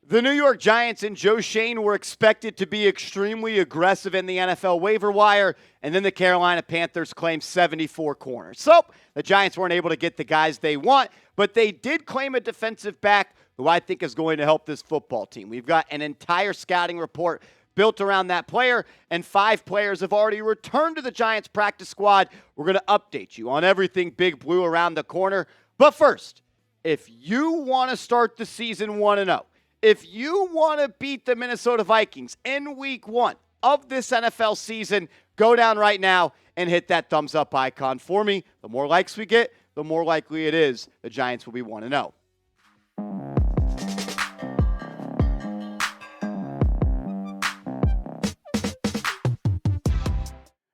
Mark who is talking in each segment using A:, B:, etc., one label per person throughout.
A: The New York Giants and Joe Schoen were expected to be extremely aggressive in the NFL waiver wire, and then the Carolina Panthers claimed 74 corners. So the Giants weren't able to get the guys they want, but they did claim a defensive back who I think is going to help this football team. We've got an entire scouting report built around that player, and 5 players have already returned to the Giants practice squad. We're going to update you on everything Big Blue around the corner. But first, if you want to start the season 1-0, if you want to beat the Minnesota Vikings in week 1 of this NFL season, go down right now and hit that thumbs up icon for me. The more likes we get, the more likely it is the Giants will be 1-0.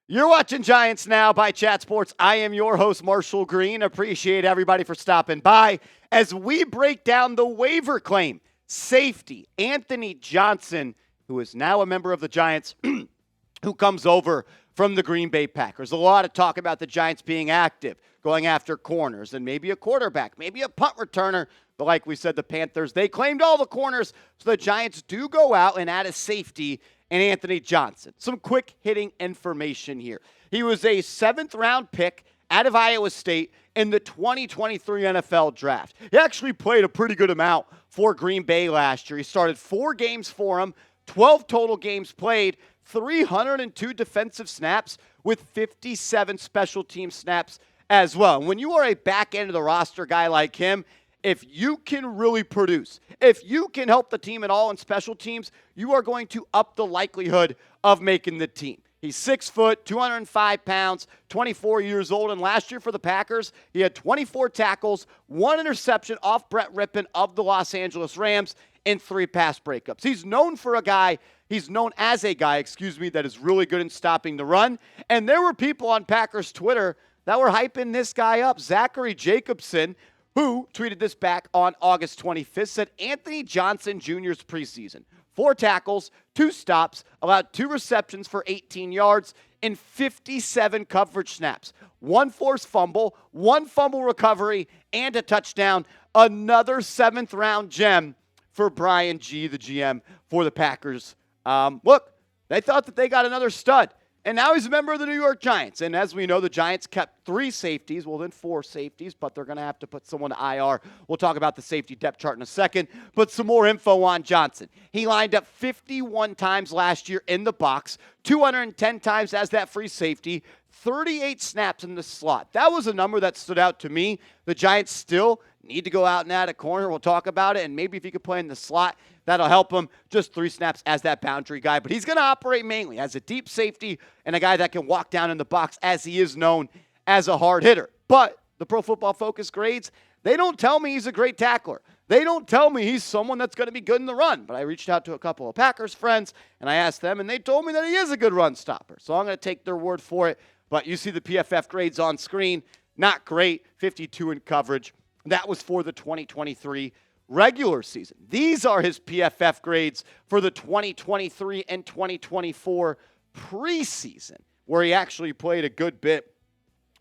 A: You're watching Giants Now by Chat Sports. I am your host, Marshall Green. Appreciate everybody for stopping by as we break down the waiver claim. Safety Anthony Johnson, who is now a member of the Giants, who comes over from the Green Bay Packers. A lot of talk about the Giants being active, going after corners, and maybe a quarterback, maybe a punt returner. But like we said, the Panthers, they claimed all the corners, so the Giants do go out and add a safety in Anthony Johnson. Some quick hitting information here. He was a 7th-round pick out of Iowa State in the 2023 NFL Draft. He actually played a pretty good amount for Green Bay last year. He started 4 games for him, 12 total games played, 302 defensive snaps with 57 special team snaps as well. And when you are a back end of the roster guy like him, if you can really produce, if you can help the team at all in special teams, you are going to up the likelihood of making the team. He's 6 foot, 205 pounds, 24 years old, and last year for the Packers, he had 24 tackles, 1 interception off Brett Rippon of the Los Angeles Rams, and 3 pass breakups. He's known as a guy, that is really good in stopping the run, and there were people on Packers Twitter that were hyping this guy up. Zachary Jacobson, who tweeted this back on August 25th, said Anthony Johnson Jr.'s preseason. 4 tackles, 2 stops, allowed 2 receptions for 18 yards, and 57 coverage snaps. 1 forced fumble, 1 fumble recovery, and a touchdown. Another 7th-round gem for Brian G., the GM for the Packers. Look, they thought that they got another stud. And now he's a member of the New York Giants. And as we know, the Giants kept 3 safeties, well then 4 safeties, but they're going to have to put someone to IR. We'll talk about the safety depth chart in a second. But some more info on Johnson. He lined up 51 times last year in the box, 210 times as that free safety, 38 snaps in the slot. That was a number that stood out to me. The Giants still need to go out and add a corner. We'll talk about it. And maybe if he could play in the slot, that'll help him. Just 3 snaps as that boundary guy. But he's going to operate mainly as a deep safety and a guy that can walk down in the box as he is known as a hard hitter. But the Pro Football Focus grades, they don't tell me he's a great tackler. They don't tell me he's someone that's going to be good in the run. But I reached out to a couple of Packers friends, and I asked them, and they told me that he is a good run stopper. So I'm going to take their word for it. But you see the PFF grades on screen. Not great. 52 in coverage. That was for the 2023 regular season. These are his PFF grades for the 2023 and 2024 preseason, where he actually played a good bit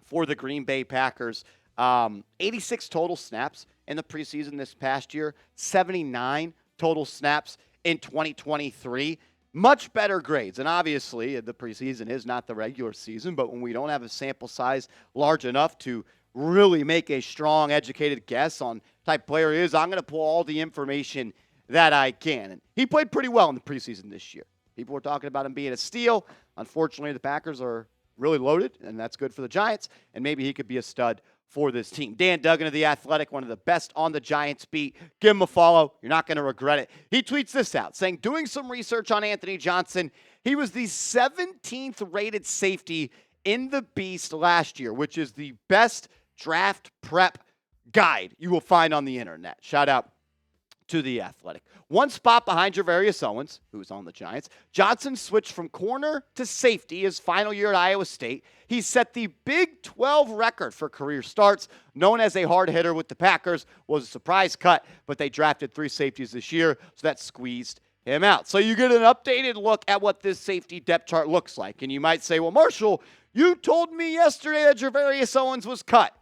A: for the Green Bay Packers. 86 total snaps in the preseason this past year, 79 total snaps in 2023. Much better grades. And obviously, the preseason is not the regular season, but when we don't have a sample size large enough to really make a strong, educated guess on type player he is, I'm going to pull all the information that I can. And he played pretty well in the preseason this year. People were talking about him being a steal. Unfortunately, the Packers are really loaded, and that's good for the Giants, and maybe he could be a stud for this team. Dan Duggan of The Athletic, one of the best on the Giants beat. Give him a follow. You're not going to regret it. He tweets this out, saying, doing some research on Anthony Johnson, he was the 17th rated safety in the Beast last year, which is the best draft prep guide you will find on the internet. Shout out to The Athletic. 1 spot behind Javarius Owens, who's on the Giants. Johnson switched from corner to safety his final year at Iowa State. He set the Big 12 record for career starts. Known as a hard hitter with the Packers, was a surprise cut, but they drafted 3 safeties this year, so that squeezed him out. So you get an updated look at what this safety depth chart looks like. And you might say, well, Marshall, you told me yesterday that Javarius Owens was cut.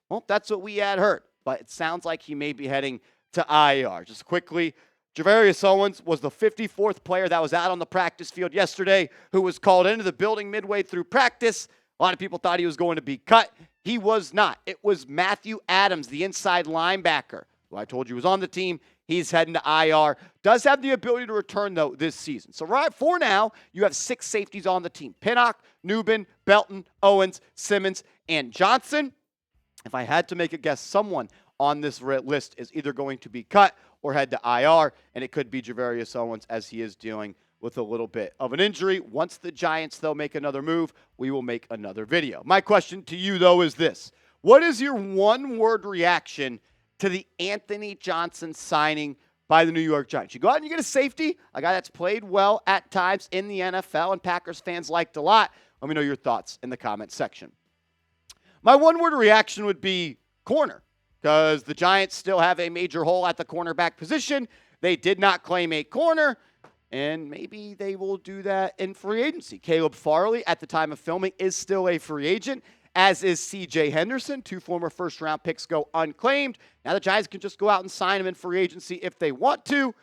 A: Well, that's what we had heard, but it sounds like he may be heading to IR. Just quickly, Javarius Owens was the 54th player that was out on the practice field yesterday who was called into the building midway through practice. A lot of people thought he was going to be cut. He was not. It was Matthew Adams, the inside linebacker, who I told you was on the team. He's heading to IR. Does have the ability to return, though, this season. So right for now, you have 6 safeties on the team. Pinnock, Newbin, Belton, Owens, Simmons, and Johnson. If I had to make a guess, someone on this list is either going to be cut or head to IR, and it could be Javarius Owens, as he is dealing with a little bit of an injury. Once the Giants, though, make another move, we will make another video. My question to you, though, is this. What is your one-word reaction to the Anthony Johnson signing by the New York Giants? You go out and you get a safety, a guy that's played well at times in the NFL, and Packers fans liked a lot. Let me know your thoughts in the comment section. My one-word reaction would be corner, because the Giants still have a major hole at the cornerback position. They did not claim a corner, and maybe they will do that in free agency. Caleb Farley, at the time of filming, is still a free agent, as is CJ Henderson. 2 former first-round picks go unclaimed. Now the Giants can just go out and sign him in free agency if they want to.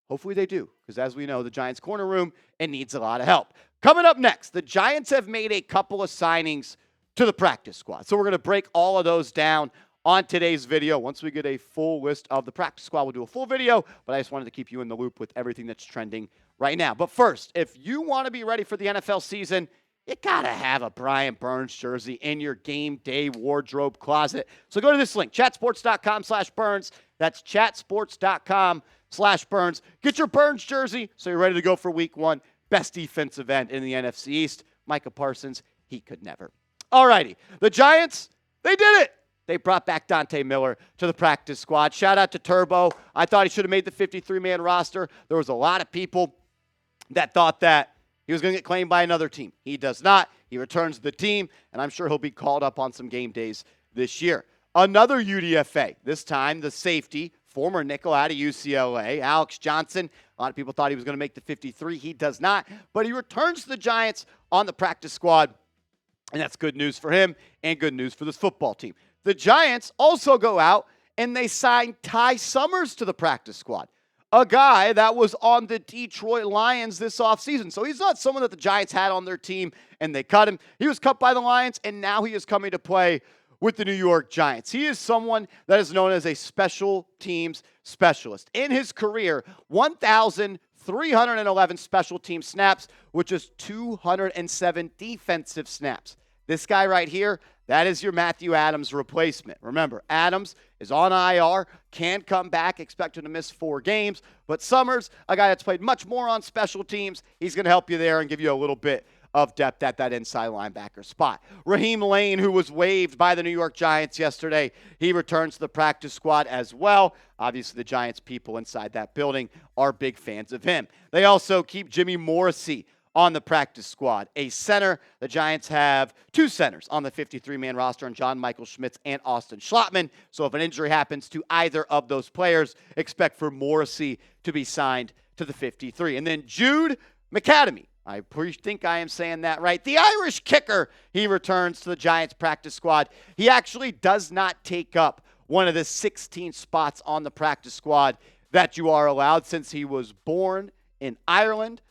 A: Hopefully they do, because as we know, the Giants' corner room, it needs a lot of help. Coming up next, the Giants have made a couple of signings to the practice squad. So we're going to break all of those down on today's video. Once we get a full list of the practice squad, we'll do a full video, but I just wanted to keep you in the loop with everything that's trending right now. But first, if you want to be ready for the NFL season, you got to have a Brian Burns jersey in your game day wardrobe closet. So go to this link, chatsports.com/Burns. That's chatsports.com/Burns. Get your Burns jersey so you're ready to go for week 1. Best defensive end in the NFC East. Micah Parsons, he could never. Alrighty, the Giants, they did it. They brought back Dante Miller to the practice squad. Shout out to Turbo. I thought he should have made the 53-man roster. There was a lot of people that thought that he was going to get claimed by another team. He does not. He returns to the team, and I'm sure he'll be called up on some game days this year. Another UDFA, this time the safety, former nickel out of UCLA, Alex Johnson. A lot of people thought he was going to make the 53. He does not, but he returns to the Giants on the practice squad, and that's good news for him and good news for this football team. The Giants also go out and they sign Ty Summers to the practice squad, a guy that was on the Detroit Lions this offseason. So he's not someone that the Giants had on their team and they cut him. He was cut by the Lions, and now he is coming to play with the New York Giants. He is someone that is known as a special teams specialist. In his career, 1,311 special team snaps, which is 207 defensive snaps. This guy right here, that is your Matthew Adams replacement. Remember, Adams is on IR, can come back, expected to miss 4 games. But Summers, a guy that's played much more on special teams, he's going to help you there and give you a little bit of depth at that inside linebacker spot. Raheem Layne, who was waived by the New York Giants yesterday, he returns to the practice squad as well. Obviously, the Giants people inside that building are big fans of him. They also keep Jimmy Morrissey on the practice squad. A center, the Giants have 2 centers on the 53-man roster, and John Michael Schmitz and Austin Schlottman. So if an injury happens to either of those players, expect for Morrissey to be signed to the 53. And then Jude McAtamney, I think I am saying that right, the Irish kicker, he returns to the Giants practice squad. He actually does not take up one of the 16 spots on the practice squad that you are allowed, since he was born in Ireland.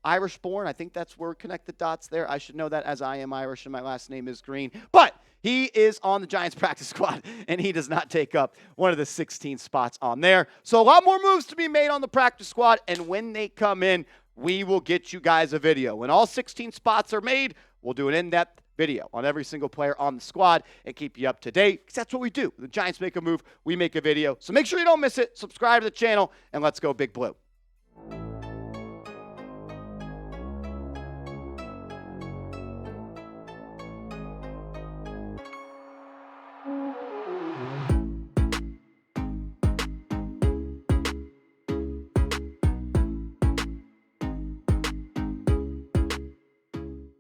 A: Irish born. I think that's where we connect the dots there. I should know that, as I am Irish and my last name is Green. But he is on the Giants practice squad, and he does not take up one of the 16 spots on there. So a lot more moves to be made on the practice squad, and when they come in, we will get you guys a video. When all 16 spots are made, we'll do an in-depth video on every single player on the squad and keep you up to date, because that's what we do. The Giants make a move, we make a video. So make sure you don't miss it. Subscribe to the channel, and let's go Big Blue.